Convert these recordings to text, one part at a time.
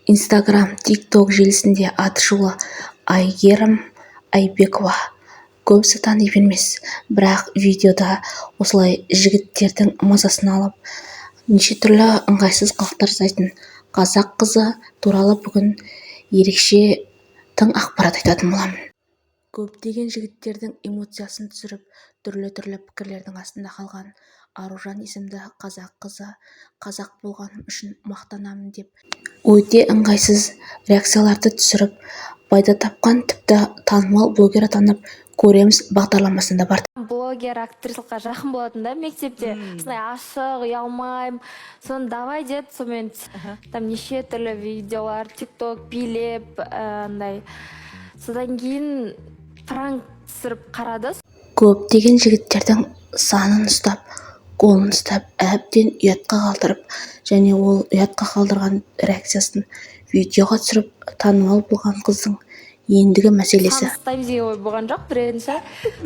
Instagram, TikTok желісінде атышулы Әйгерім Айбекова көбісі тани бермес, бірақ видеода осылай жігіттердің мазасын алып, неше түрлі ыңғайсыз қылықтар жасайтын қазақ қызы туралы бүгін ерекше тың ақпарат айтатын боламын. Көптеген жігіттердің эмоциясын түсіріп, түрлі пікірлердің астында қалған Аружан есімді қазақ қызы қазақ болғаным үшін мақтанамын деп өте ыңғайсыз реакцияларды түсіріп, пайда тапқан тіпті танымал блогер атанып көреміз бағдарламасында бар. Блогер, актрисалыққа жақын болатын да мектепте. Сондай ашық, ұялмаймын. Соны давай деді, сонымен там неше түрлі видеолар, TikTok билеп, андай. Содан кейін пранк түсіріп қарады. Көптеген жігіттердің санын ұстап, қолын ұстап, әбден ұятқа қалдырып, және ол ұятқа қалдырған реакциясын видеоға түсіріп, танымал болған қыздың ендігі мәселесі. Таныстаймыз деген ой болған жоқ, бірінші.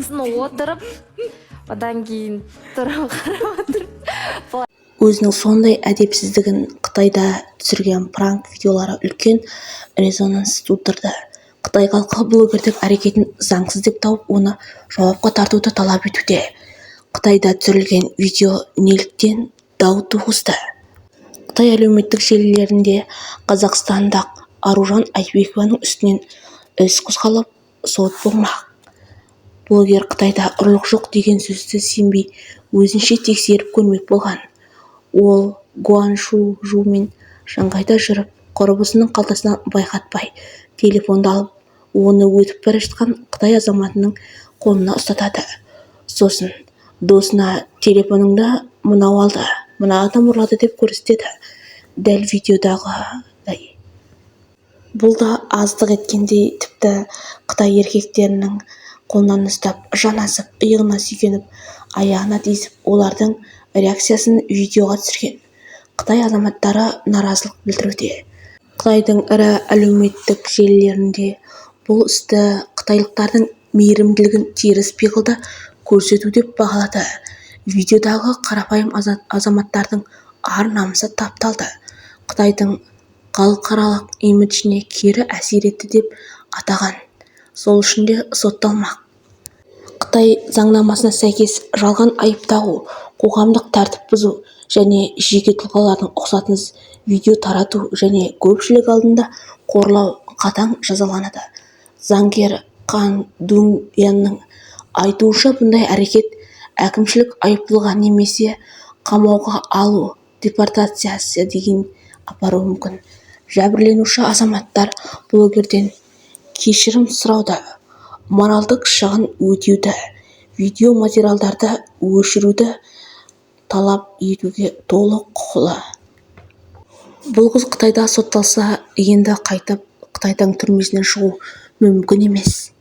Соны отырып, одан кейін тұрып қарап отырып. Өзінің сондай әдепсіздігін Қытайда түсірген пранк видеолары үлкен резонанс тудырды. Қытай халқы блогердің әрекетін заңсыз деп тауып, оны жауапқа тартуды талап етуде. Қытайда түсірілген видео неліктен дау туғызды? Қытай әлеуметтік желілерінде қазақстандық Аружан Айбекованың үстінен іс қозғалып, сот болмақ. Блогер Қытайда ұрлық жоқ деген сөзді сенбей, өзінше тексеріп көрмек болған. Ол Гуанчжоу мен Шанхайда жүріп, құрбысының қалтасынан байқатпай телефонды алып, оны өтіп бара жатқан Қытай азаматының қолына ұстатады. Сосын досына телефоныңды мынау алды, мына адам ұрлады деп көрсетеді. Дәл видеодағыдай. Бұл да аздық еткендей, тіпті Қытай еркектерінің қолынан ұстап, жанасып, иығына сүйкеніп, аяғына тиісіп, олардың реакциясын видеоға түсірген. Қытай азаматтары наразылық білдіруде. Қытайдың ірі әлеуметтік желілерінде бұл істі қытайлықтардың мейірімділігін теріс пиғылда көрсету деп бағалады. Видеодағы қарапайым азаматтардың ар-намысы тапталды. Қытайдың халықаралық имиджіне кері әсер етті деп атаған. Сол үшін де сотталмақ. Қытай заңнамасына сәйкес жалған айып тағу, қоғамдық тәртіп бұзу және жеке тұлғалардың ұқсатынсыз видео тарату және көпшілік алдында қорлау қатаң жазаланады. Заңгер Қан Дуңянның айтуынша, бұндай әрекет әкімшілік айыппұлға немесе қамауға алу, депортациясы деген апаруы мүмкін. Жәбірленуші азаматтар блогерден кешірім сұрауда, моральдық шығын өтеуді, видео материалдарды өшіруді талап етуге толық құқылы. Бұл қыз Қытайда сотталса, енді қайтып Қытайдың түрмесінен шығу мүмкін емес.